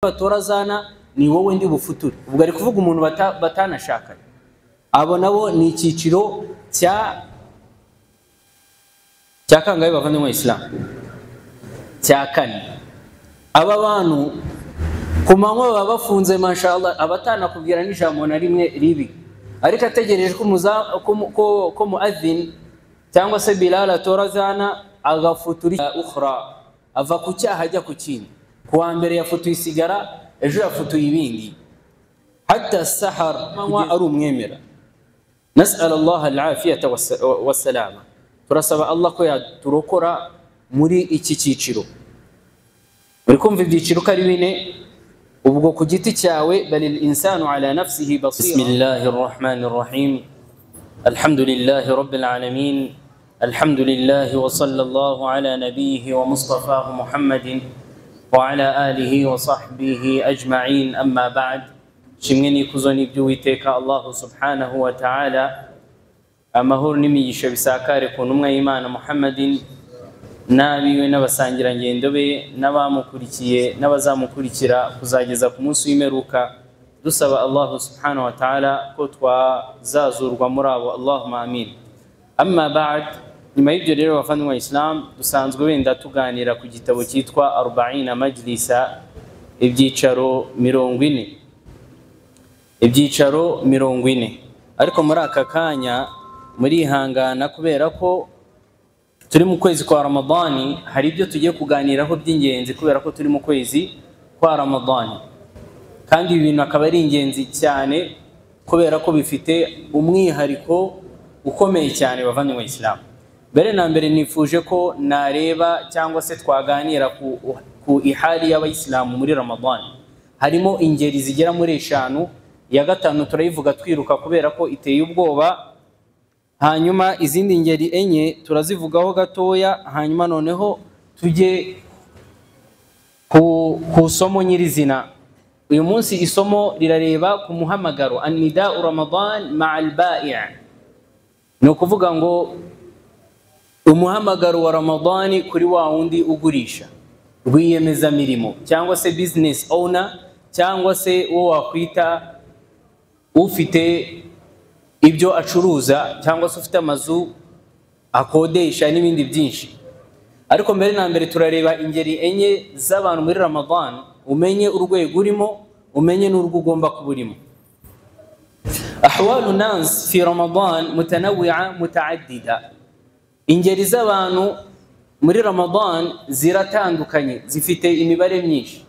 batorazana ni wowe ndi bufuture. Ubwo ari kuvuga umuntu batanashakanye. Abo nabo ni ikiciro cya kangahe bavanye mu Islam? Cya kane. Aba bantu kumanywa baba bafunze mashallah, abatana kubwira n'ijambo na rimwe ribi, ariko ategereje ko muadhin cyangwa se Bilal atorazana agafutura ukhra, ava ku cyaha ajya ku kindi. Kuwa mbere yafutuye isigara, ejo yafutuye ibindi, hatta sahar manwa ari umwemera. Nas'al Allah al-afiyata was-salama. Turasaba Allah ko yaturokora muri iki cyiciro. Uri kumva ibyiciro kari bine, ubwo ku giti cyawe, balil insanu ala nafsihi basira. Bismillahir rahmanir rahim. Alhamdulillahi rabbil alamin. Alhamdulillahi wa sallallahu ala nabiyhi wa mustafahu Muhammadin wa ala alihi wa sahbihi ajma'in, amma ba'd. Shimwe nikuzo n'iby'Uwiteka Allah subhanahu wa ta'ala, amahoro n'imigisha bisakare ku ntumwa y'Imana Muhammadin nabiwe n'abasangira ngendo be n'abamukurikiye n'abazamukurikira kuzageza ku munsi w'imperuka. Dusaba Allah subhanahu wa ta'ala ko twazazurwa muri abo, Allahumma amin. Amma ba'd, nyuma y'ibyo rero bavandimwe wa Islam, dusanzwe wenda tuganira ku gitabo cyitwa 40 majlisa, ibyicaro 40. Ibyicaro 40. Ariko muri aka kanya muri hangana, kubera ko turi mu kwezi kwa Ramadani, hari ibyo tugiye kuganiraho by'ingenzi kubera ko turi mu kwezi kwa Ramadani, kandi ibi bintu akaba ari ingenzi cyane kubera ko bifite umwihariko ukomeye cyane bavandimwe wa Islam. Mbere na mbere nifuje ko nareba cyangwa se twaganira ku ihali y'abayisilamu muri Ramadani. Harimo ingeri zigera muri 5, ya gatanu turayivuga twiruka kubera ko iteye ubwoba, hanyuma izindi ngeri enye turazivugaho gatoya, hanyuma noneho tujye ku somo nyirizina. Uyu munsi isomo rirareba ku muhamagaro, an-nida'u Ramadan ma'al ba'i'. Ni ukuvuga ngo umuhamagaro wa Ramadani kuri wa wundi ugurisha, rwiyemeza mirimo cyangwa se business owner, cyangwa se uwo wakwita ufite ibyo acuruza, cyangwa se ufite amazu akodesha n'ibindi byinshi. Ariko mbere na mbere turareba ingeri enye z'abantu muri Ramadan, umenye urwego urimo, umenye n'urwo ugomba kuburimo. Ahwalu nas fi Ramadan mutanawwi'a mutaaddida. Ingeri z'abantu muri Ramadan ziratandukanye, zifite imibare myinshi.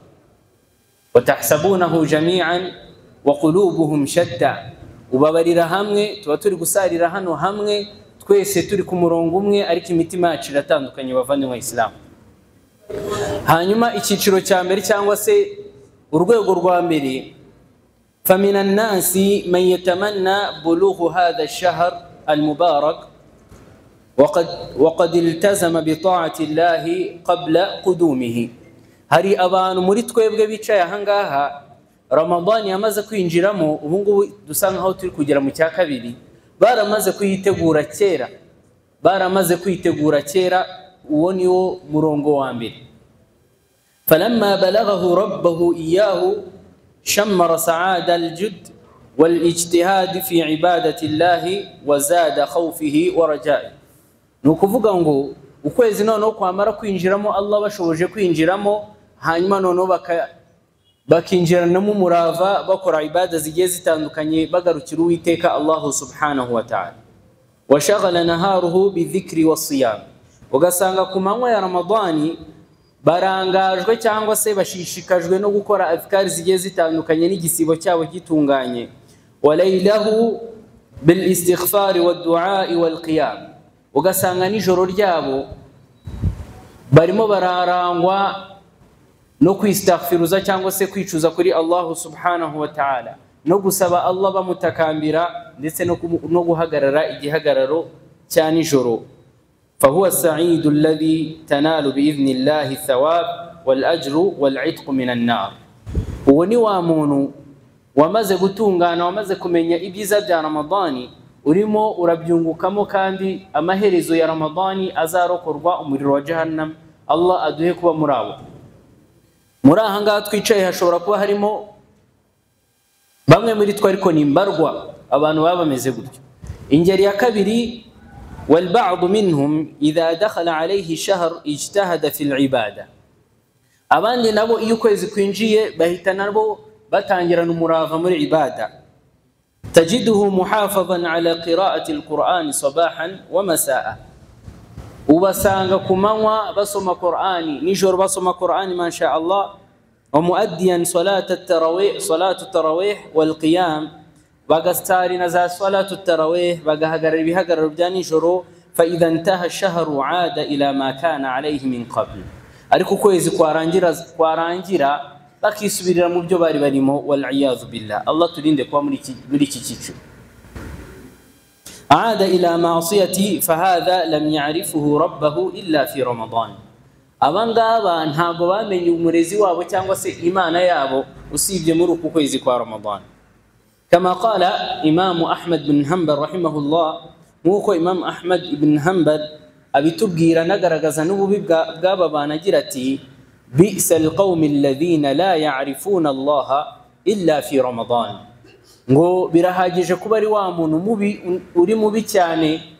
Watahsabunahu jami'an wa qulubuhum shatta. Ubabarira hamwe, tuba turi gusarira hano hamwe, twese turi ku murongo umwe, ariko imitima yacu iratandukanye bavandimwe wa Islam. Hanyuma icyiciro cya mbere cyangwa se urwego rwa mbere, famina nasi man yatamanna bulughu hadha ash-shahr al-mubarak وقد التزم بطاعة الله قبل قدومه. Hari abantu muri twebwe bicaye ahangaha, Ramadan yamaze kwinjiramo, ubu ngubu dusanga aho turi kugera mu cya kabiri, baramaze kwitegura kera, uwo niwo murongo wa mbere. فلما بلغه ربه إياه شمر سعادة الجد والاجتهاد في عبادة الله وزاد خوفه ورجائه. Nukuvuga ngo ukwezi noneho kwamara kwinjiramo, Allah bashoboje kwinjiramo, hanyuma noneho bakinjirana mu murava, bakora ibada zigiye zitandukanye, bagarukira Uwiteka Allah subhanahu wa ta'ala. Washaghala naharuhu bidhikri wasiyam. Ugasanga ku manywa ya Ramadani barangajwe cyangwa se bashishikajwe no gukora azkari zigiye zitandukanye n'igisibo cyabo gitunganye. Walaylahu bil istighfar wad du'a wal qiyam. Ugasanga nijoro ryabo barimo bararangwa no kwistaghfiruza cyangwa se kwicuza kuri Allah subhanahu wa ta'ala, no gusaba Allah bamutakambira, ndetse no guhagarara igihagararo cya nijoro. Fahuwa sa'idu alladhi tanalu bi'idhnillahi thawab wal ajru wal 'itq minan nar. Uwo ni wa muntu wamaze gutungana, wamaze kumenya ibyiza bya Ramadani, urimo urabyungukamo, kandi amaherezo ya Ramadani azarokorwa umuriro wa Jahannam. Allah aduhe kuba muri abo. muri aha ngaha twicaye hashobora kuba harimo bamwe muri twe ariko ni mbarwa abantu baba bameze gutyo. Ingeri ya kabiri, والبعض منهم إذا دخل عليه شهر اجتهد في العبادة. abandi nabo iyo kwezi kwinjiye bahita nabo batangirana umurava muri ibada. تجده محافظا على قراءة القرآن صباحا ومساء. وبسانغ كمانوا بسم قرآني نجور بسم قرآني ما شاء الله. ومؤديا صلاة التراويح والقيام. باغستاري نزا صلاة التراويح باغهجر بهجر بداني جرو. فإذا انتهى الشهر عاد إلى ما كان عليه من قبل. ariko kwezi kwarangira bakisubirira mu byo bari barimo. Wal-iyadhu billah. Allah turinde kwa muri iki cyico. عاد إلى معصيتي فهذا لم يعرفه ربه إلا في رمضان. abangaba ntago bamenye umurezi wabo cyangwa se imana yabo usibye muri uku kwezi kwa Ramadan. كما قال إمام أحمد بن حنبل رحمه الله. nkuko Imam Ahmad ibn Hanbal abitubwira nagaragaza n'ububi bw'aba banagira ati bi'sal qawmi alladhina la ya'rifuna Allah illa fi Ramadan. ngo birahagije kuba ari wa muntu mubi uri mubi cyane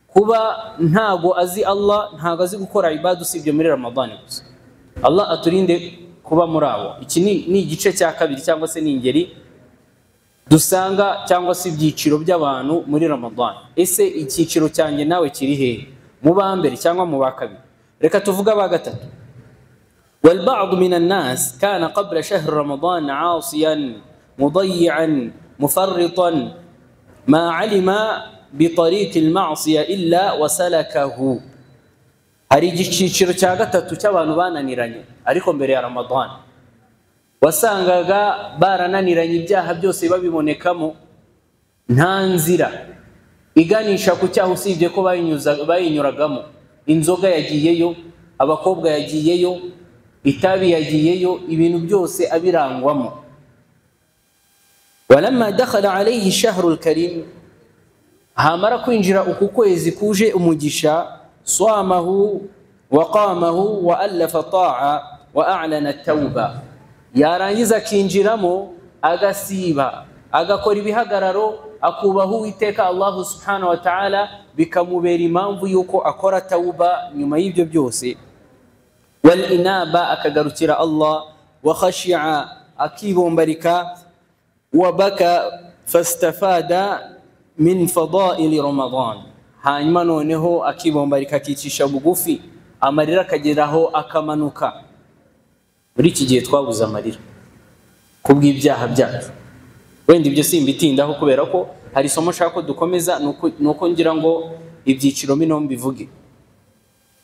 kuba ntago azi Allah, ntago azi gukora ibada usibye muri Ramadan gusa. Allah aturinde kuba muri abo. Iki ni igice cya kabiri cyangwa se ni ingeri dusanga cyangwa se ibyiciro by'abantu muri Ramadan. Ese icyiciro cyanjye nawe kiri he? mu bambere cyangwa mu bakabiri? Reka tuvuga ba gatatu. والبعض من الناس كان قبل شهر رمضان عاصيا مضيعا مفرطا ما علم بطريق المعصية إلا وسلكه. hari igiciro cya gatatu cy'abantu bananiranye ariko mbere ya Ramadan wasangaga barananiranye ibyaha byose babibonekamo nta nzira iganisha ku cyaha usibye ko bayinyuragamo. Inzoga yagiyeyo, abakobwa yagiyeyo, itabi yagiyeyo, ibintu byose abirangwamo. walamma dakhala alayhi ash-shahru al-karim, hamara kwinjira uku kwezi kuje umugisha, swamahu wa qamahu wa alafa ta'a wa a'lana at-tauba. yarangiza kinjiramo agasiba agakora ibihagararo akubaho Uwiteka Allah subhanahu wa ta'ala, bikamubera impamvu yuko akora tauba nyuma y'ibyo byose. wal inaba akagarukira Allah, wa khashi'a akibombarika, wa baka fastafada min fada'il Ramadan. hanyuma noneho akibombarika akicisha bugufi, amarira akageraho akamanuka. muri iki gihe twabuze amarira kubw'ibyaha byacu. wenda ibyo simbitindaho kubera ko hari isomo nshaka ko dukomeza, nuko ngira ngo ibyiciro bino mbivuge.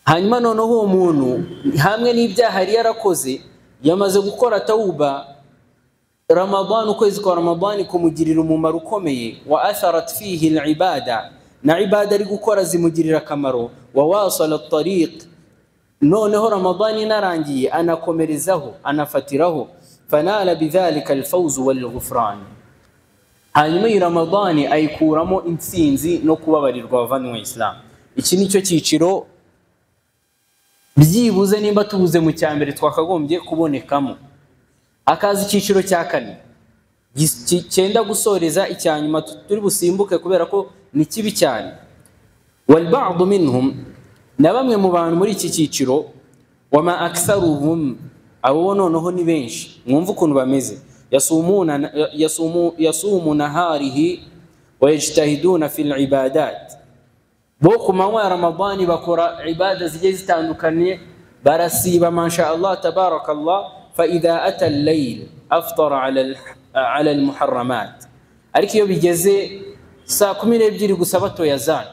hanyuma noneho uwo muntu hamwe n'ibyaha yari yarakoze yamaze gukora tauba, Ramadan, ukwezi kwa Ramadan kumugirira umumaro ukomeye. wa atharat fihi al-ibada, na ibada ari gukora zimugirira akamaro. wa wasala at-tariq, noneho Ramadan inarangiye anakomerezaho anafatiraho. fanala bidhalika al-fawz wal-ghufran. hanyuma iyi Ramadan ayikuramo intsinzi no kubabarirwa abavandimwe Islam. iki nicyo cyiciro byibuze nimba tubuze mu cyambere twakagombye kubonekamo. akazi icyiciro cya kane cyenda gusoreza icyanyuma turi busimbuke kubera ko ni kibi cyane. والبعض منهم, na bamwe mu bantu muri iki cyiciro, wama aktharuhum, abo noneho ni benshi, mwumva ukuntu bameze. yasumu naharihi wa yajtahiduna fil ibadat. bo ku manywa ya Ramadan bakora ibada zigiye zitandukanye, barasiba masha Allah tabarakallah. fa idha ata al-layl aftara ala al-muharramat. ariko iyo bigeze saa 12 gusa batoya zana,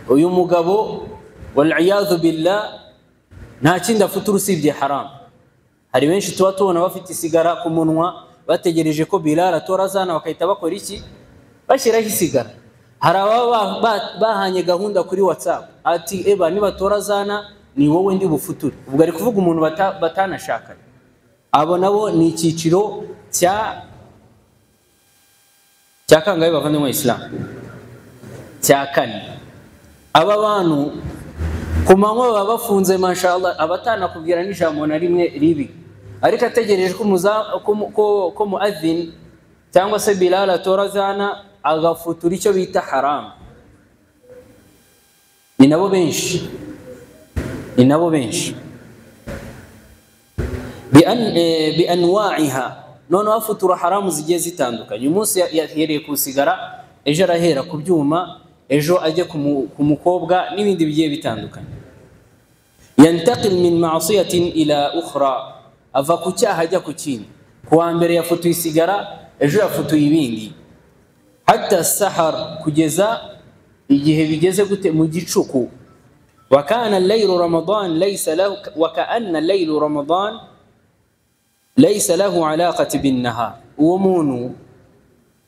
uyu mugabo wal-iyadhu billah nta kindi afite usibye haram. hari benshi tuba tubona bafite isigara ku munwa bategereje ko Bilal atora zana bakahita bakora iki? bashyiraho isigara. hari ababa bahanye gahunda kuri WhatsApp ati eba nibatora zana ni wowe ndi bufuture. ubwo ari kuvuga umuntu batanashaka. abo nabo ni icyiciro cya kangahe bavandimwe Islam? cya kane. aba bantu ku manywa baba bafunze mashallah, abatanakubwira n'ijambo na rimwe ribi. ariko ategereje ko muadhin cyangwa se Bilal atorazana agafutura icyo bita haram. Ni nabo benshi bi anwa'iha, none afutura haramu zigiye zitandukanye. Umunsi yahereye kusigara, ejo arahera ku byuma, ejo ajye ku mukobwa n'ibindi bigiye bitandukanye. Yantaqil min ma'siyatin ila ukhra, ava ku cyaha ajya ku kindi. Kuwa mbere yafutuye isigara, ejo yafutuye ibindi. Hatta sahar, kugeza igihe bigeze gute mu gicuku. Wa kana laylu ramadan laysa lahu wa ka'anna laylu ramadan laysa lahu alaqati bin nahar. Uwo muntu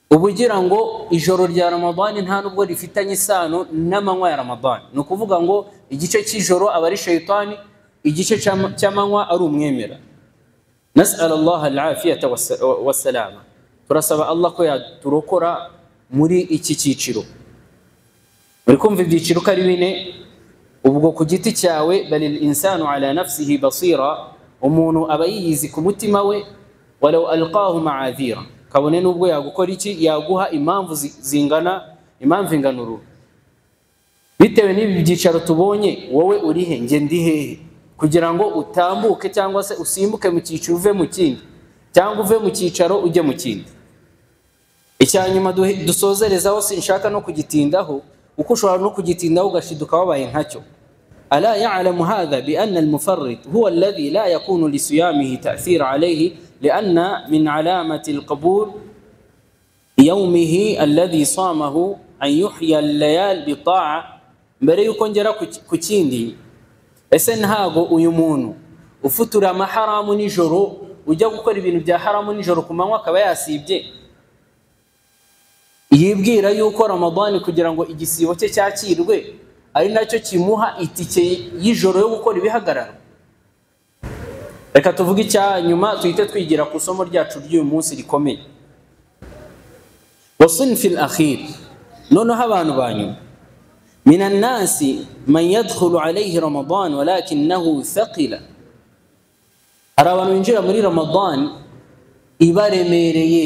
ubugira ngo ijoro rya Ramadan nta nubwo rifitanye isano n'amanywa ya Ramadan. No kuvuga ngo igice cy'ijoro aba ari shaytani, igice cy'amanywa ari umwemera. Nas'al Allah al-afiyata was-salama. Turasaba Allah ko yaturokora muri iki cyiciro. Muri kumva ibyiciro kari bine, ubwo ku giti cyawe, balil insanu ala nafsihi basira, umuntu aba yiyizi ku mutima we, walau alqahu ma'adhira, kabone nubwo yagukora iki, yaguha impamvu zingana, impamvu inganuru. Bitewe n'ibi byicaro tubonye, wowe uri he, nge ndi hehe, kugira ngo utambuke cyangwa se usimbuke mu cyiciro uve mu kindi, cyangwa uve mu cyicaro ujye mu kindi. Icyanyuma dusozerezaho, sinshaka no kugitindaho, uko ushobora no kugitindaho ugashiduka wabaye nkacyo. ألا يعلم هذا بأن المفرط هو الذي لا يكون لصيامه تأثير عليه، لأن من علامة القبول يومه الذي صامه أن يحيي الليال بالطاعة. mbere yuko ngera ku kindi, ese ntago uyu muntu ufutura amaharamu nijoro, ujya gukora ibintu bya haramu nijoro ku manywa akaba yasibye, yibwira yuko Ramadan kugira ngo igisibo cye cyakirwe ari nacyo kimuha itike y'ijoro yo gukora ibihagararo? Reka tuvuge icya nyuma, tuhite twigira ku somo ryacu ry'uyu munsi rikomeye. Wasinfil akhir, noneho abantu banyuma. من الناس من يدخل عليه رمضان ولكنه ثقل. hari abantu binjira muri Ramadan ibaremereye,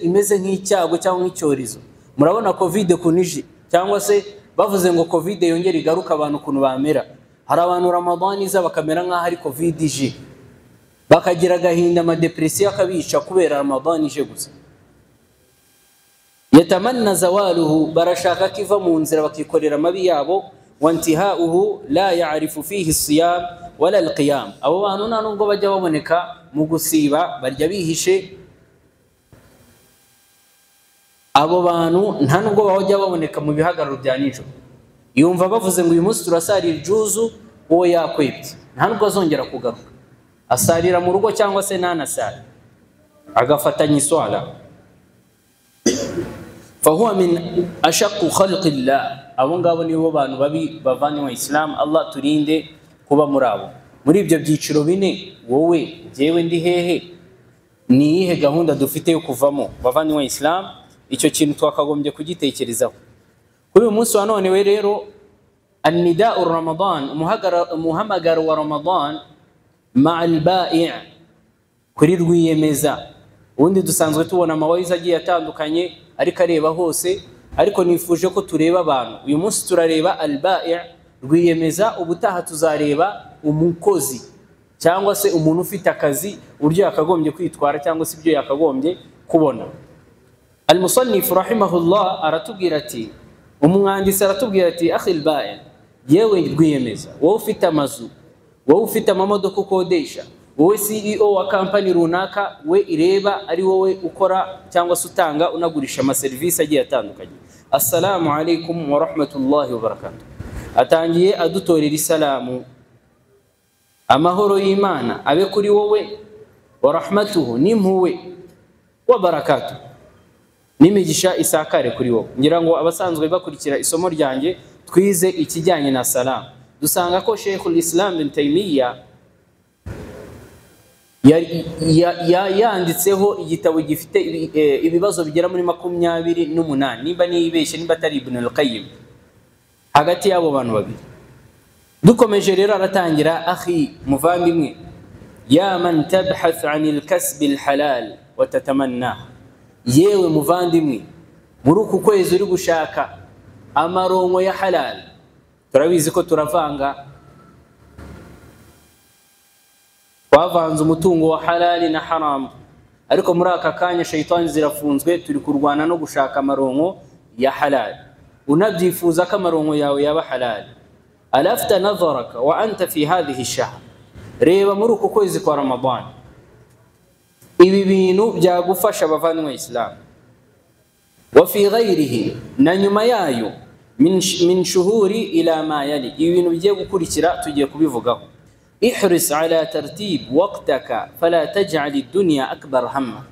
imeze nk'icyago cyangwa nk'icyorezo. Murabona covid kunije, cyangwa se bavuze ngo covid yongera igaruka abantu kuntu bamera. Hari abantu Ramadan iza bakamera nk'aho ari covid ije, bakagira agahinda, amadepresiyo akabica kubera Ramadan ije gusa. Yatamanna zawaluhu, barashaka kiva mu nzira bakikorera amabi yabo. Wantihauhu la ya'rifu fihi siyam wala alqiyam, abo bantu nta nubwo bajya baboneka mu gusiba, barya bihishe. Abo bantu nta nubwo bajya baboneka mu bihagararo bya nijoro. Yumva bavuze ngo uyu munsi turasarira ijuzu, uwo yakwebye nta nubwo azongera kugaruka. Asarira mu rugo cyangwa se nanasari, agafatanya iswala. Fahuwa min ashaqu khalqillah, abo ngabo nibo bantu babi bavanye mu Islam. Allah turinde kuba muri abo. Muri ibyo byiciro bine, wowe jewe ndi hehe? Ni ihe gahunda dufite yo kuvamo bavanye mu Islam? Icyo kintu twakagombye kugitekerezaho. Kuri uyu munsi wa none we rero, an-nida'u Ramadan, umuhamagaro wa Ramadan ma'al ba'i', kuri rwiyemeza. Ubundi dusanzwe tubona amawayiza agiye atandukanye ariko areba hose, ariko nifuje ko tureba abantu. Uyu munsi turareba al-ba'i', rwiyemeza. Ubutaha tuzareba umukozi cyangwa se umuntu ufite akazi, uburyo yakagombye kwitwara cyangwa se ibyo yakagombye kubona. Al-musannif rahimahullah aratubwira ati, umwandisi aratubwira ati, akhi al-ba'i', yewe rwiyemeza, wowe ufite amazu, wowe ufite amamodoka ukodesha, wowe CEO wa company runaka, we ireba ari wowe ukora cyangwa se utanga unagurisha ama service agiye atandukanye. Assalamu alaykum wa rahmatullahi wa barakatuh. Atangiye adutorera isalamu, amahoro y'Imana abe kuri wowe, wa rahmatuhu, nimpuwe, wa barakatuh, n'imigisha isakare kuri wowe. Ngira ngo abasanzwe bakurikira isomo ryanjye twize ikijyanye na salam, dusanga ko Sheikhul Islam bin Taymiyyah yanditseho igitabo gifite ibibazo bigera muri 28, nimba nibeshe, nimba atari Ibn al-Qayyim, hagati y'abo bantu babiri. Dukomeje rero aratangira, akhi muvandimwe, يا من تبحث عن الكسب الحلال وتتمناه yewe muvandimwe muri uku kwezi uri gushaka amarongo ya halal turabizi ko turavanga wavanze umutungo wa halal na haram ariko muri aka kanya shaytan zirafunzwe turi kurwana no gushaka amarongo ya halal unabyifuza ko amarongo yawe yaba halal alafta nadharaka wa anta fi hadhihi ash-shahr reba muri uku kwezi kwa Ramadan ibi bintu byagufasha bavandimwe Islam wa fi ghayrihi na nyuma yayo min shuhuri ila ma yali ibintu bigiye gukurikira tugiye kubivugaho ihris ala tartib waqtaka fala taj'al ad-dunya akbar hamma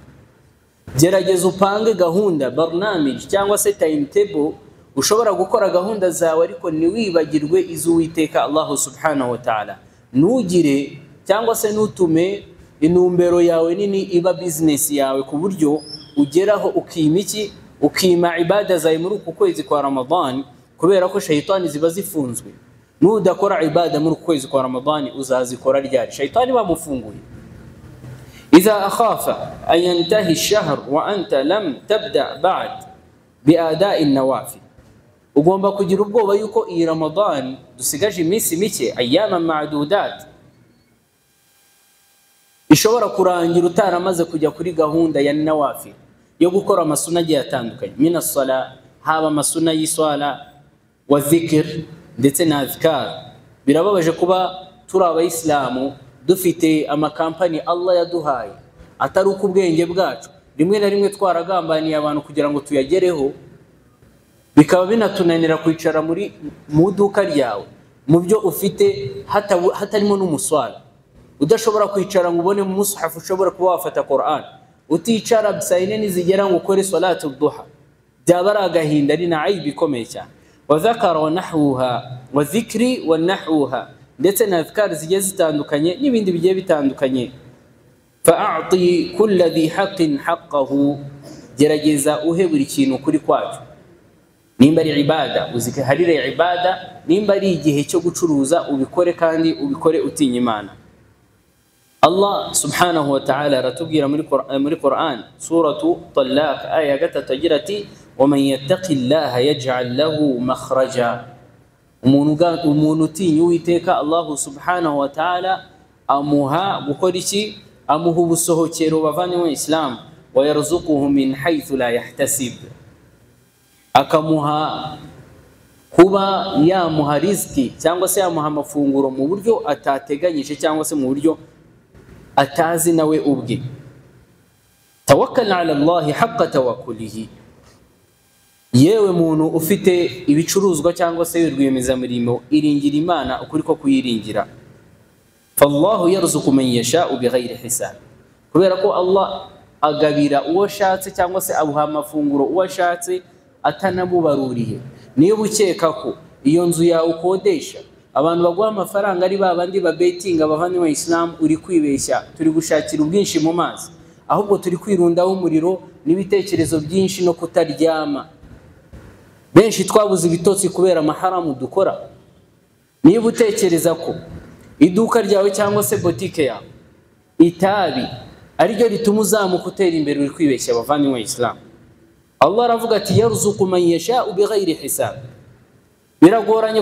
gerageza upange gahunda barnamij cyangwa se timetable ushobora gukora gahunda zawe ariko niwibagirwe izuwiteka Allah subhanahu wa ta'ala nugire cyangwa se nutume inumbero yawe nini iba business yawe ku buryo ugeraho ukimiki ukima ibada zawe muri uku kwezi kwa Ramadan kubera ko shaytani ziba zifunzwe nudakora ibada muri uku kwezi kwa Ramadan uzazikora ryari shaytani bamufunguye idha akhafa an yantahi ash-shahr wa anta lam tabda ba'd bi'ada'i an-nawafil ugomba kugira ubwoba yuko iyi Ramadan dusigaje iminsi mike ayyama ma'dudat ishobora kurangira utaramaze kujya kuri gahunda ya nawafil yo gukora amasuna agiye atandukanye mina sala haba amasuna y'iswala wa dhikr ndetse na azkar birababaje kuba turi abayisilamu dufite amakampani Allah yaduhaye atari uko ubwenge bwacu rimwe na rimwe twaragambaniye abantu kugira ngo tuyagereho bikaba binatunanira kwicara muri muduka ryawe mu byo ufite hatarimo n'umuswala udashobora kwicara ngo ubone mu mushaf ushobora kuba wafata Qur'an uticara bisayine nizigera ngo ukore salatu duha byabara agahinda ari na aibi komeye cyane wa dhakara wa nahwuha wa dhikri wa nahwuha ndetse na azkar zigiye zitandukanye n'ibindi bigiye bitandukanye fa'ati kulli dhi haqqin haqqahu gerageza uhe buri kintu kuri kwacu nimba ari ibada uziharire ibada nimba ari igihe cyo gucuruza ubikore kandi ubikore utinya Imana Allah subhanahu wa ta'ala ratubwira muri Qur'an suratu Talaq aya gatatu ومن يتق الله يجعل له مخرجا umuntu utinya Uwiteka Allah subhanahu wa ta'ala amuha gukora iki amuha ubusohokero bavanywe Islam wayarzuquhu min haythu la yahtasib akamuha kuba yamuha riziki cyangwa se yamuha amafunguro mu buryo atateganyije cyangwa se mu buryo atazi nawe ubwe tawakkal ala Allah haqqa tawakkulihi yewe muntu ufite ibicuruzwa cyangwa se rwiyemezamirimo iringira Imana ukuri ko kuyiringira fallahu yarzuqu man yasha'u bighayri hisab kubera ko Allah agabira uwo shatse cyangwa se abuha amafunguro uwo shatse atanamubaruriye niyo bukeka ko iyo nzu yawe ukodesha abantu baguha amafaranga ari babandi ba betting abavanywe Islam uri kwibeshya turi gushakira ubwinshi mu mazi ahubwo turi kwirundaho umuriro n'ibitekerezo byinshi no kutaryama benshi twabuze ibitotsi kubera amaharamu dukora niyo utekereza ko iduka ryawe cyangwa se boutique yawe itabi ari ryo rituma uzamuka utera imbere uri kwibeshya abavanywe Islam Allah aravuga ati yarzuqu man yasha'u bighayri hisab biragoranye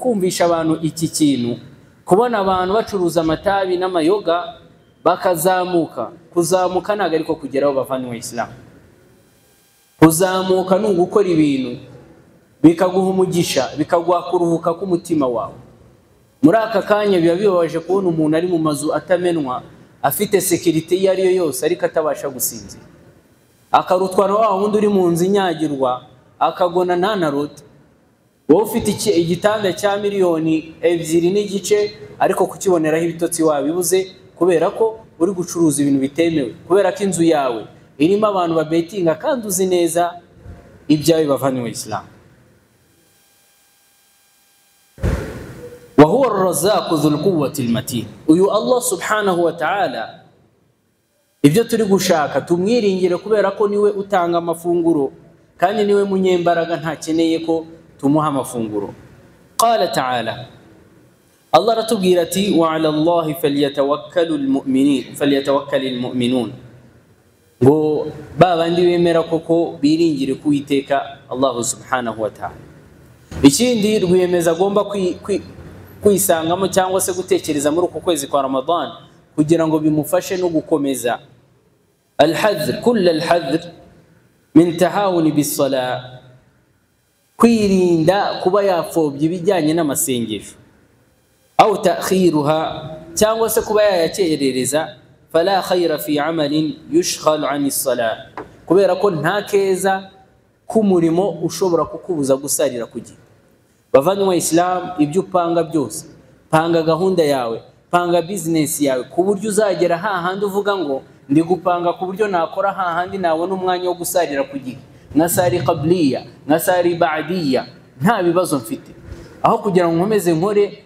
kumvisha abantu iki kintu kubona abantu bacuruza amatabi n'amayoga bakazamuka kuzamuka naga ariko kugeraho bavanywe Islam kuzamuka no gukora ibintu bikaguha umugisha bikaguha kuruhuka k'umutima wawe muri aka kanya biba bibabaje kubona umuntu ari mu mazu atamenwa afite security yari yo yose ariko atabasha gusinzira akarutwa wa wundi uri mu nzu inyagirwa akagona ntanarote wowe ufite igitanda cya miliyoni 2 n'igice ariko kukiboneraho ibitotsi wabibuze kubera ko uri gucuruza ibintu bitemewe kubera ko inzu yawe irimo abantu ba betting kandi uzi neza ibyawe bavanywe Islam wa huwa ar-razzaqu dhul quwwati al-matin uyu Allah subhanahu wa ta'ala ibyo turi gushaka tumwiringire kubera ko niwe utanga amafunguro kandi niwe munyembaraga ntakeneye ko tumuha amafunguro qala ta'ala Allah aratubwira ati wa 'ala Allahi falyatawakkalul mu'minun, ngo babandi bemera koko biringire kuwiteka Allah subhanahu wa ta'ala. Ikindi rwiyemeza agomba kwisangamo cyangwa se gutekereza muri uko kwezi kwa Ramadan kugira ngo bimufashe no gukomeza al-hadhr, kull al-hadhr min tahawun bis-salah, kwirinda kuba yafobye ibijyanye n'amasengesho, au ta'khiruha, cyangwa se kuba yayakerereza. Fala khayra fi amalin yushghal 'ani as-salah, kubera ko nta keza k'umurimo ushobora kukubuza gusarira kugira. Bavanywe Islam, ibyo upanga byose, panga gahunda yawe, panga business yawe ku buryo uzagera hahandi uvuga ngo ndi gupanga ku buryo nakora hahandi nabona umwanya wo gusarira kugira, nasari qabliya, nasari ba'diya, nta bibazo mfite, aho kugira ngo nkomeze nkore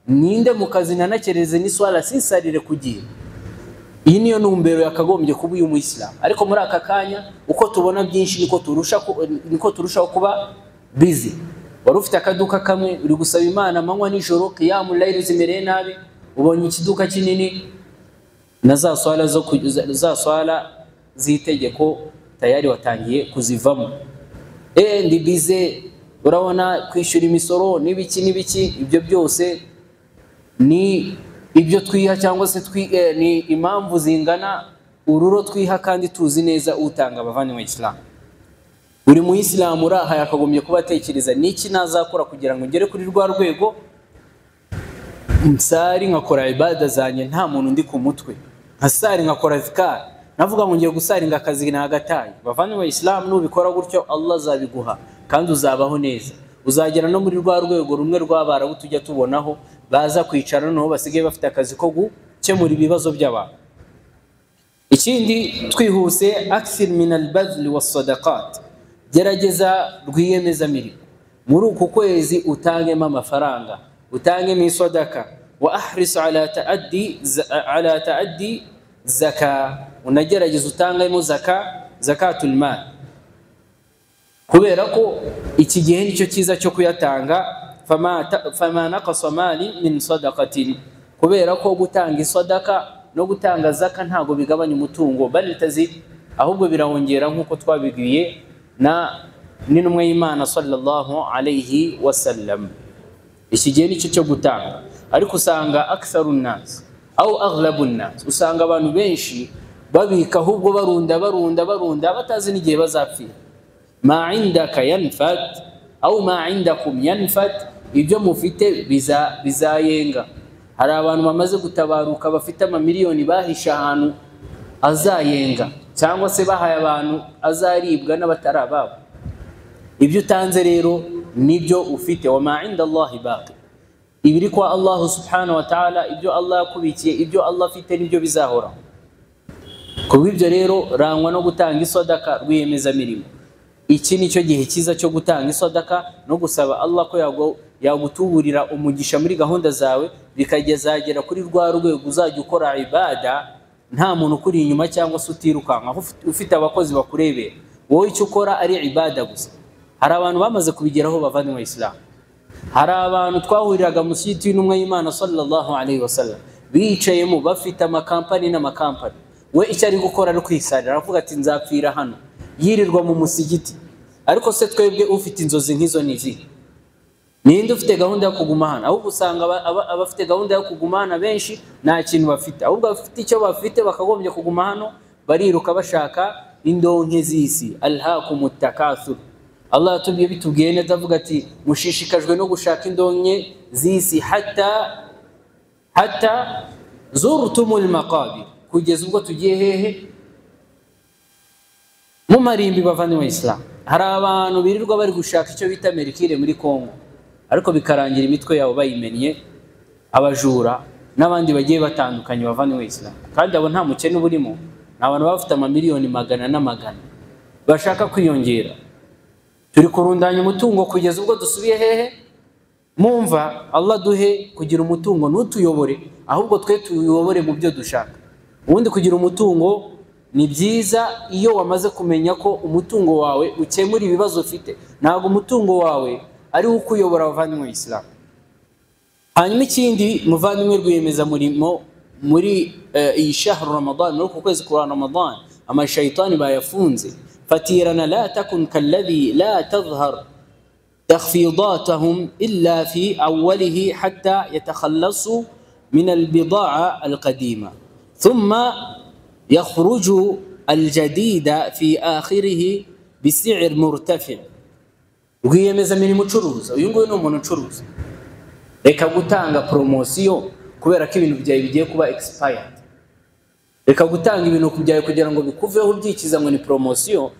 ninde mu kazi nanakereze ni swala sinsarire kugira. Iyi niyo numbero yakagombye kuba uyu Muislam. Ariko muri aka kanya uko tubona byinshi niko turushaho kuba busy. Wari ufite akaduka kamwe uri gusaba Imana amanywa nijoro, qiyamul layl zimereye nabi, ubonye ikiduka kinini na za swala zitegeko tayari watangiye kuzivamo. Ndi busy, urabona kwishyura imisoro n'ibiki, ibyo byose ni ibyo twiha cyangwa se ni impamvu zingana ururo twiha kandi tuzi neza utanga. Abavanywe Islam, uri mu Islam uraha yakagombye kuba atekereza niki nazakora kugira ngo ngere kuri rwa rwego nsari nkakora ibada zanye nta muntu ndi ku mutwe, nkasari nkakora zikar, navuga ngo ngiye gusaringa akazi nagataye. Bavanywe Islam, nubikora gutyo Allah azabiguha kandi uzabaho neza, uzagera no muri rwa rwego rumwe rw'abarabu tujya tubonaho baza kwicara noneho basigaye bafite akazi ko gukemura ibibazo by'abantu. Ikindi twihuse, akthir min al-badhl was-sadaqat, gerageza rwiyemeza mirimo muri uku kwezi, utangemo amafaranga, utangemo isodaka. Wa ahris ala ta'addi zaka, unagerageza utangemo zakatul mal, kubera ko iki gihe nicyo cyiza cyo kuyatanga. Fama naqasa mali min sadaqatin, kubera ko gutanga isodaka no gutanga zaka ntago bigabanya umutungo, bal tazid, ahubwo birawongera nkuko twabibwiye n'intumwa y'Imana sallallahu alayhi wasallam. Iki gihe nicyo cyo gutanga. Ariko usanga aktharun nas au aghlabun nas, usanga abantu benshi babika ahubwo barunda batazi n'igihe bazapfira. Ma indaka yanfat au ma indakum yanfat, ibyo mufite bizayenga. Hari abantu bamaze gutabaruka bafite amamiliyoni bahisha ahantu azayenga, cyangwa se bahaye abantu azaribwa n'abatarababo. Ibyo utanze rero nibyo ufite. Wa ma inda Allahi baqi, ibiri kwa Allah subhanahu wa ta'ala, ibyo Allah yakubikiye, ibyo Allah afite nibyo bizahora. Kubw'ibyo rero rangwa no gutanga isodaka, rwiyemeza mirimo. Iki nicyo gihe cyiza cyo gutanga isodaka no gusaba Allah ko yagutuburira umugisha muri gahunda zawe, bikagezagera kuri rwa rwego uzajya ukora ibada nta muntu kuri inyuma cyangwa se utirukanka, ufite abakozi bakurebera, wowe icyo ukora ari ibada gusa. Hari abantu bamaze kubigeraho bavanywe Islam. Hari abantu twahuriraga mu site y'intumwa y'Imana sallallahu alayhi wasallam, bicayemo bafite amakampani n'amakampani, we icyo ari gukora ari kwisarira, aravuga ati nzapfira hano, yirirwa mu musigiti. Ariko se twebwe ufite inzozi nk'izo nizi, ninde ufite gahunda yo kuguma hano? Ahubwo usanga abafite gahunda yo kuguma hano benshi nta kintu bafite, ahubwo bafite icyo bafite bakagombye kuguma hano, bariruka bashaka indonke z'isi. Alhaakumut takathur, Allah yatubwiye bitubwiye neza, avuga ati mushishikajwe no gushaka indonke z'isi, hatta zurtumul maqabir, kugeza ubwo tugiye hehe? Mu marimbi. Bavanywe Islam, hari abantu birirwa bari gushaka icyo bita merikire muri Kongo, ariko bikarangira imitwe yabo bayimennye, abajura n'abandi bagiye batandukanye. Bavanywe Islam, kandi abo nta mukene burimo, n'abantu bafite amamiliyoni magana n'amagana bashaka kwiyongera. Turi kurundanya umutungo kugeza ubwo dusubiye hehe? Mumva, Allah duhe kugira umutungo, ntutuyobore, ahubwo twe tuyobore mu byo dushaka. Ubundi kugira umutungo ni byiza iyo wamaze kumenya ko umutungo wawe ukemura ibibazo ufite, ntabwo umutungo wawe ari ukuyobora. Bavanywe Islam, hanyuma ikindi muvandimwe rwiyemeza murimo muri iyi shahru Ramadan, muri uku kwezi kwa Ramadan amashayitani bayafunze. fatirana la takun kalladhi la tadhhar تخفيضاتهم إلا في أوله حتى يتخلصوا من البضاعة القديمة ثم يخرج الجديد في آخره بسعر مرتفع. rwiyemeza mirimo ucuruza, uyu nguyu ni umuntu ucuruza, reka gutanga promosiyo kubera ko ibintu byawe bigiye kuba expired, reka gutanga ibintu byawe kugira ngo bikuveho ubyikiza ngo ni promosiyo,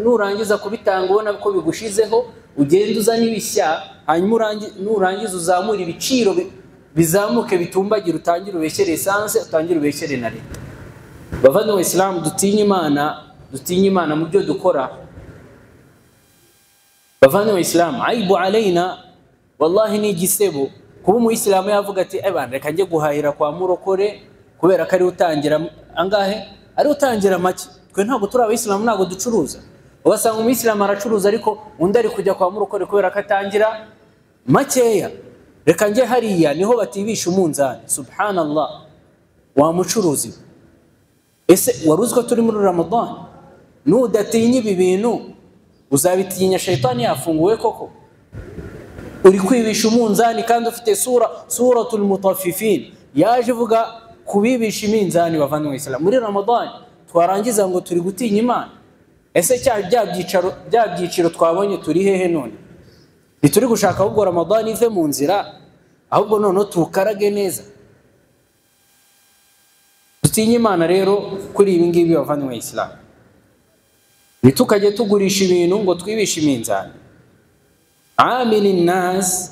nurangiza kubitanga ubona ko bigushizeho ugenda uzana ibishya, hanyuma nurangiza uzamura ibiciro bizamuke bitumbagira, utangire ubeshyere essence, utangire ubeshyere na leta. bavandimwe Islam, dutinye Imana mu byo dukora. bavandimwe Islam, aibu alaina wallahi ni igisebo kuba umuyisilamu yavuga ati reka njye guhahira kwa murokore kubera ko ari utangira angahe, ari utangira make. Twe ntabwo turi abayisilamu, ntabwo ducuruza. ugasanga umuyisilamu aracuruza ariko undi ari kujya kwa murokore kubera ko atangira makeya. reka njye hariya niho batibisha umunzani. Subhanallah, wa mucuruzi, ese wari uzi ko turi muri Ramadan? Nudatinya ibi bintu uzabitinya shayitani yafunguwe koko? uri kwibisha umunzani kandi ufite suratul mutaffifin yaje vuga kubibisha iminzani. bavandimwe Islam, muri Ramadan twarangiza ngo turi gutinya Imana? ese bya byiciro twabonye turi hehe none? ntituri gushaka ahubwo Ramadan ive mu nzira, ahubwo none tukarage neza. dutinye Imana rero kuri ibi ngibi bavandimwe Islam, nitukajye tugurisha ibintu ngo twibishe iminzani. عامل الناس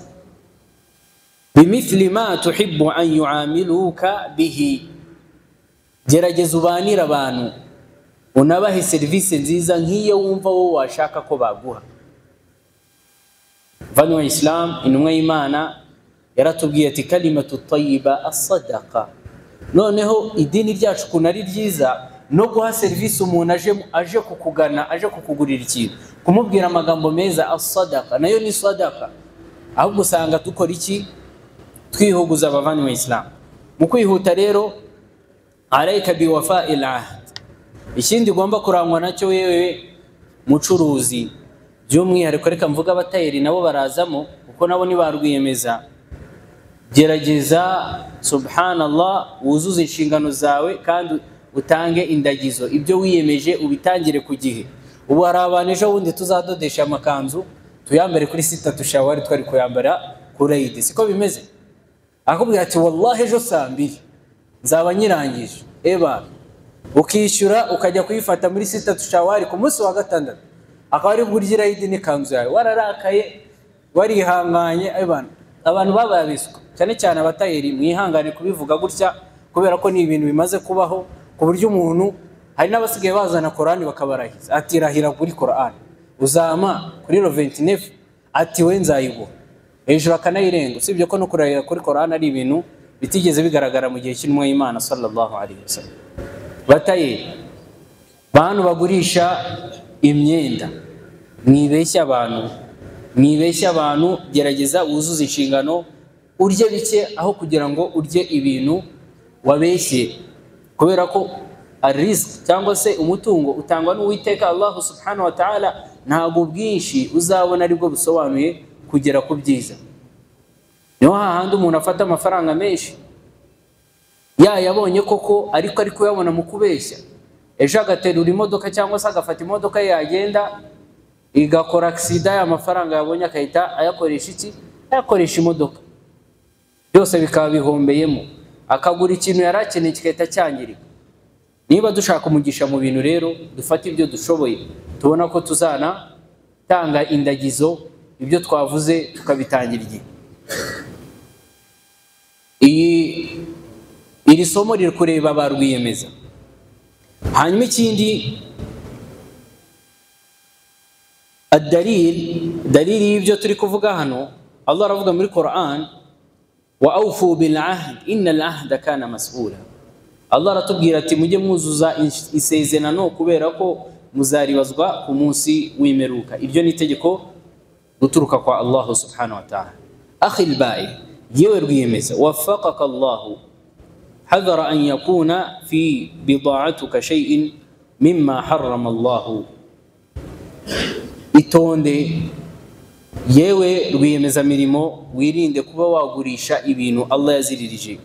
بمثل ما تحب أن يعاملوك به. gerageza ubanire abantu, unabahe serivisi nziza nk'iyo wumva wowe washaka ko baguha. bavandimwe Islam, intumwa y'Imana yaratubwiye ati kalimatu tayyiba as-sadaqa. noneho idini ryacu kuna ari ryiza no guha serivisi umuntu aje kukugana, aje kukugurira ikintu, kumubwira amagambo meza, as-sadaqa nayo ni sadaqa. ahubwo usanga dukora iki? twihuguza. bavandimwe Islam, mu kwihuta rero alayka biwafa'il ahd. ikindi ugomba kurangwa nacyo wewe mucuruzi, by'umwihariko reka mvuga abatayeri nabo barazamo kuko nabo ni barwiyemeza. gerageza subhanallah wuzuze inshingano zawe kandi utange indagizo. ibyo wiyemeje ubitangire ku gihe. ubu hari abantu ejo bundi tuzadodesha amakanzu tuyambare kuri 6 Shawwal twari kuyambara kuri Eid, siko bimeze? akubwira ati wallahi ejo saa 2 nzaba nyirangije. ukishyura ukajya kuyifata muri 6 Shawwal ku munsi wa gatandatu, akaba ari bwurira Eid n'ikanzu yawe, wararakaye warihanganye. abantu bababiswa cyane cyane abatayeri, mwihangane kubivuga gutya kubera ko ni ibintu bimaze kubaho ku buryo umuntu, hari n'abasigaye bazana Qur'ani bakabarahiza ati rahira kuri Qur'ani uzama kuri 29 ati we nzayibo hejuru akanayirenga. usibye ko no kurahira kuri Qur'ani ari ibintu bitigeze bigaragara mu gihe cy'intumwa y'Imana sallallahu alaihi wasallam. batayeri, bantu bagurisha imyenda, mwibeshya abantu, gerageza wuzuze inshingano, urye bike aho kugira ngo urye ibintu wabeshye, kubera ko arisk cyangwa se umutungo utangwa n'Uwiteka Allah subhanahu wa ta'ala, ntabwo bwinshi uzabona aribwo busobanuye kugera ku byiza. niho hahandi umuntu afata amafaranga menshi yabonye koko ariko ari kuyabona mu kubeshya, ejo agaterura imodoka cyangwa se agafata imodoka yagenda igakora accident, y'amafaranga yabonye akahita ayakoresha iki? ayakoresha imodoka, byose bikaba bihombeyemo, akagura ikintu yarakeneye kigahita cyangirika. niba dushaka umugisha mu bintu rero dufate ibyo dushoboye, tubona ko tuzana tanga indagizo, ibyo twavuze tukabitangira igihe. iri somo riri kureba barwiyemeza. hanyuma ikindi, dalili y'ibyo turi kuvuga hano, Allah aravuga muri Qur'an, wa awfu bil ahd innal ahda kana mas'ula. Allah aratubwira ati mujye mwuzuza isezerano kubera ko muzaribazwa ku munsi w'imperuka. Ibyo ni itegeko guturuka kwa Allah subhanahu wa ta'ala. akhil ba'i, yewe rwiyemeza waffaqaka Allah hadara an yakuna fi bida'atuka shay'in mimma harrama Allah, itonde yewe rwiyemeza mirimo wirinde kuba wagurisha ibintu Allah yaziririje.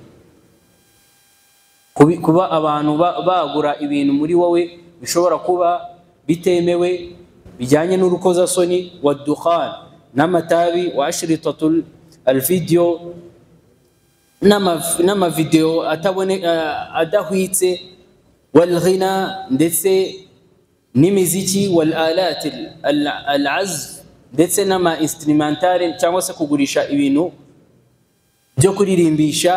Kuba abantu bagura ibintu muri wowe bishobora kuba bitemewe bijyanye n'urukozasoni wa dukhan n'amatabi wa ashritatul alvideo n'amavideo adahwitse wal ghina ndetse n'imiziki wal alat al azf ndetse n'ama instrumentale cyangwa se kugurisha ibintu byo kuririmbisha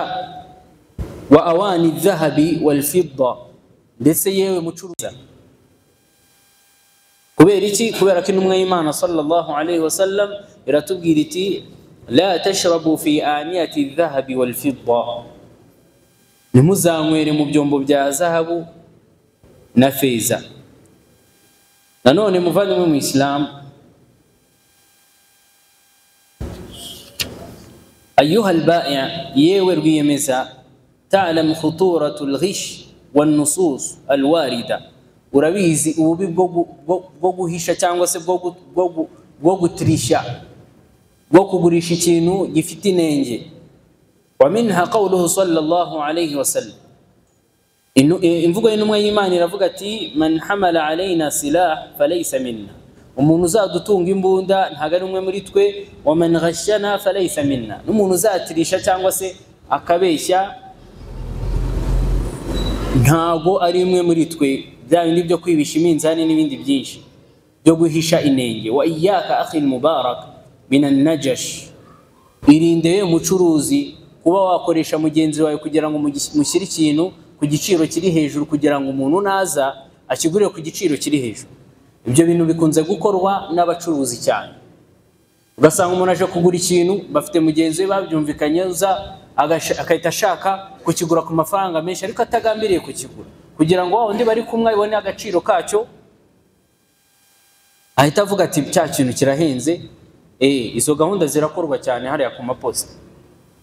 wa awani dhahabi wal fidda ndetse yewe mucuruza. Kubera iki? Kubera ko intumwa y'Imana sallallahu alayhi wasallam iratubwira iti la tashrabu fi aniyati dhahabi wal fidda, nimuzanywere mu byombo bya zahabu na feza. Nanone muvandimwe mu Islam, ayuha al-ba'i' yewe rwiyemeza ta'lam khuturatul ghish wan nusus al-warida, urabizi ububi bwo guhisha cyangwa se bwo gutirisha, bwo kugurisha ikintu gifite inenge. Wa minha qawluhu sallallahu alayhi wasallam, imvugo y'intumwa y'Imana iravuga ati man hamala alayna silah falaysa minna, umuntu uzadutunga imbunda ntago ari umwe muri twe. Wa man ghashana falaysa minna, n'umuntu uzatirisha cyangwa se akabeshya ntago ari umwe muri twe. Bya bindi byo kwibisha iminzani n'ibindi byinshi byo guhisha inenge. Wa iyyaka akhi mubarak min an-najash, irinde umucuruzi kuba wakoresha mugenzi wawe kugira ngo mushyire ikintu ku giciro kiri hejuru kugira ngo umuntu naza akigure ku giciro kiri hejuru. Ibyo bintu bikunze gukorwa n'abacuruzi cyane. Ugasanga umuntu aje kugura ikintu bafite mugenzi we babyumvikanye uza akahita ashaka kukigura ku mafaranga menshi ariko atagambiriye kukigura kugira ngo wundi bari kumwe ibone agaciro kacyo, ahita avuga ati cya kintu kirahenze. Izo gahunda zirakorwa cyane hariya ku maposta.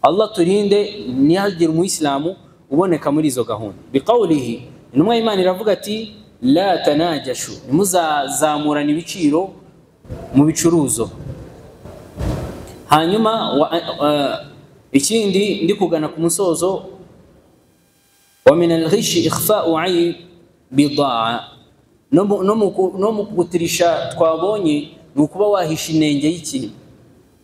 Allah turinde nihagira umuislamu uboneka muri izo gahunda. Biqawlihi, intumwa y'Imana iravuga ati la tanajashu, nimuzazamurana ibiciro mu bicuruzo. Hanyuma ikindi ndi kugana ku musozo, wa min al-ghish ikhfa'u 'ayb bida'a, no mu kugutirisha twabonye ni ukuba wahisha inenge y'ikintu.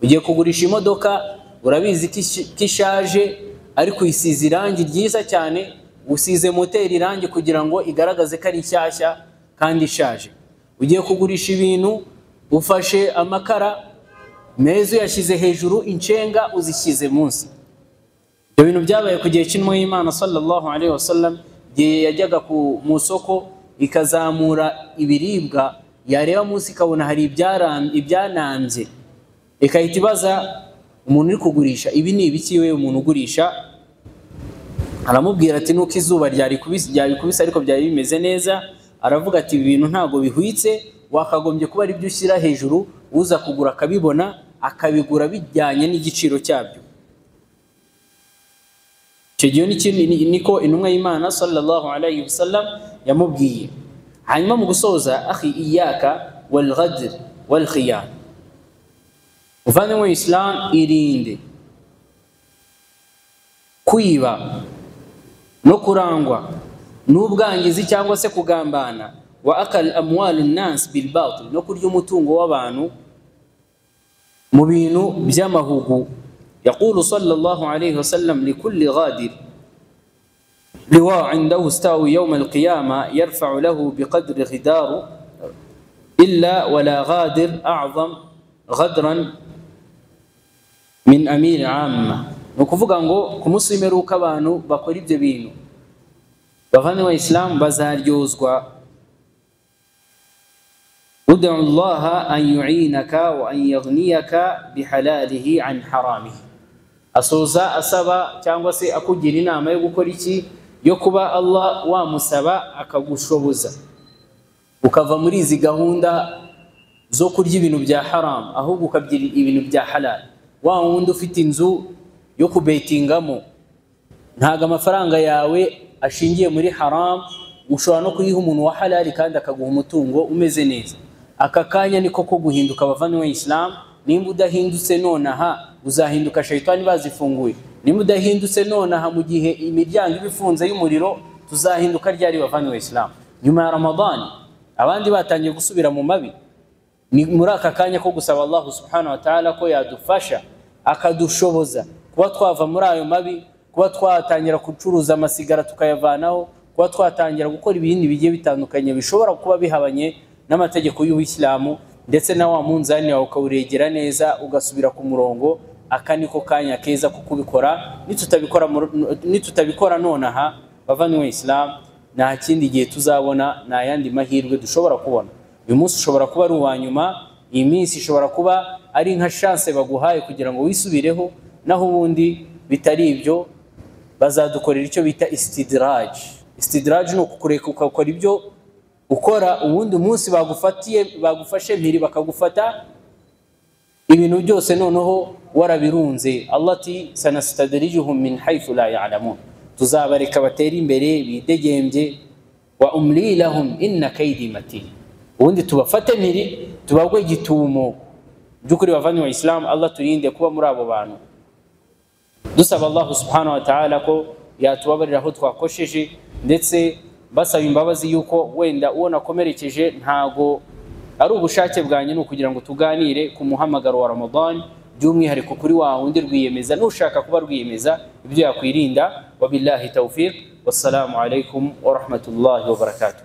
Ugiye kugurisha imodoka urabizi kishaje ariko isize irangi ryiza cyane, usize moteri irangi kugira ngo igaragaze ko ari nshyashya kandi ishaje. Ugiye kugurisha ibintu ufashe amakara meza yashize hejuru, incenga uzishyize munsi. Ibyo bintu byabaye ku gihe cy'intumwa y'Imana sallallahu alayhi wasallam, gihe yajyaga mu soko ikazamura ibiribwa, yareba munsi ikabona hari ibyanambye, ikahita ibaza umuntu uri kugurisha ibi ni ibiki. We umuntu ugurisha aramubwira ati nuko izuba ryabikubise ariko byari bimeze neza. Aravuga ati ibi bintu ntago bihwitse, wakagombye kuba ari byo ushyira hejuru, uza kugura akabibona akabigura bijyanye n'igiciro cyabyo. Icyo gihe niko intumwa y'Imana sallallahu alayhi wasallam yamubwiye. Hanyuma mu gusoza, akhi iyyaka wal ghadr wal khiyan, uvandimwe Islam irinde kwiba no kurangwa n'ubwangizi cyangwa se kugambana. Wa akal amwal an-nas bil batil, no kurya umutungo w'abantu mu bintu by'amahugu. Yaqulu sallallahu alayhi wasallam likulli ghadir لواء عنده استوى يوم القيامة يرفع له بقدر غداره إلا ولا غادر أعظم غدرا من أمير عامة. نكفوغا ngo kumusimeruka abantu bakora ibyo bintu bavana wa Islam bazaryozwa. ud'u Allah an yu'inaka wa an yaghniyaka bihalalihi an haramihi. Asoza asaba cyangwa se akugira inama yo gukora iki, yo kuba Allah wamusaba akagushoboza ukava muri izi gahunda zo kurya ibintu bya haram, ahubwo ukabyira ibintu bya halal. Wa wundi ufite inzu yo kubetingamo, ntaga amafaranga yawe ashingiye muri haram, ushobora no kuyiha umuntu wa halali kandi akaguha umutungo umeze neza. Aka kanya niko ko guhinduka abavandimwe Islam. Nimba udahindutse nonaha uzahinduka shayitani bazifunguye. Nimba udahindutse nonaha mu gihe imiryango ibifunze y'umuriro, tuzahinduka ryari bavandimwe Islam? Nyuma ya Ramadan abandi batangiye gusubira mu mabi. Ni muri aka kanya ko gusaba Allah subhanahu wa ta'ala ko yadufasha akadushoboza kuba twava muri ayo mabi, kuba twatangira gucuruza amasigara tukayavanaho, kuba twatangira gukora ibindi bigiye bitandukanye bishobora kuba bihabanye n'amategeko y'Ubuislamu, ndetse na wa munzani wawe ukawuregera neza ugasubira ku murongo. Aka niko kanya keza ko kubikora. Nitutabikora nonaha bavandimwe Islam, nta kindi gihe tuzabona, nta yandi mahirwe dushobora kubona. Uyu munsi ushobora kuba ari uwa nyuma, iyi minsi ishobora kuba ari nka chance baguhaye kugira ngo wisubireho, naho ubundi bitari ibyo bazadukorera icyo bita istidraj. Istidraj ni ukukureka ukakora ibyo ukora, ubundi umunsi bagufashe mpiri bakagufata ibintu byose noneho warabirunze. Allah ati sanastadrijuhum min haythu la ya'lamun, tuzabareka batera imbere bidegembye, wa umli lahum inna kaydi matin, ubundi tubafate mpiri tubagwe gitumo. Byukuri bavanywe Islam, Allah turinde kuba muri abo bantu. Dusaba Allah subhanahu wa ta'ala ko yatubabarira aho twakosheje, ndetse basaba imbabazi yuko wenda uwo nakomerekeje ntago ari ubushake bwanjye, no kugira ngo tuganire ku muhamagaro wa Ramadan, by'umwihariko kuri wa wundi rwiyemeza n'ushaka kuba rwiyemeza ibyo yakwirinda. Wabillahi tawfiq, wassalamu alaikum wa rahmatullahi wa barakatuh.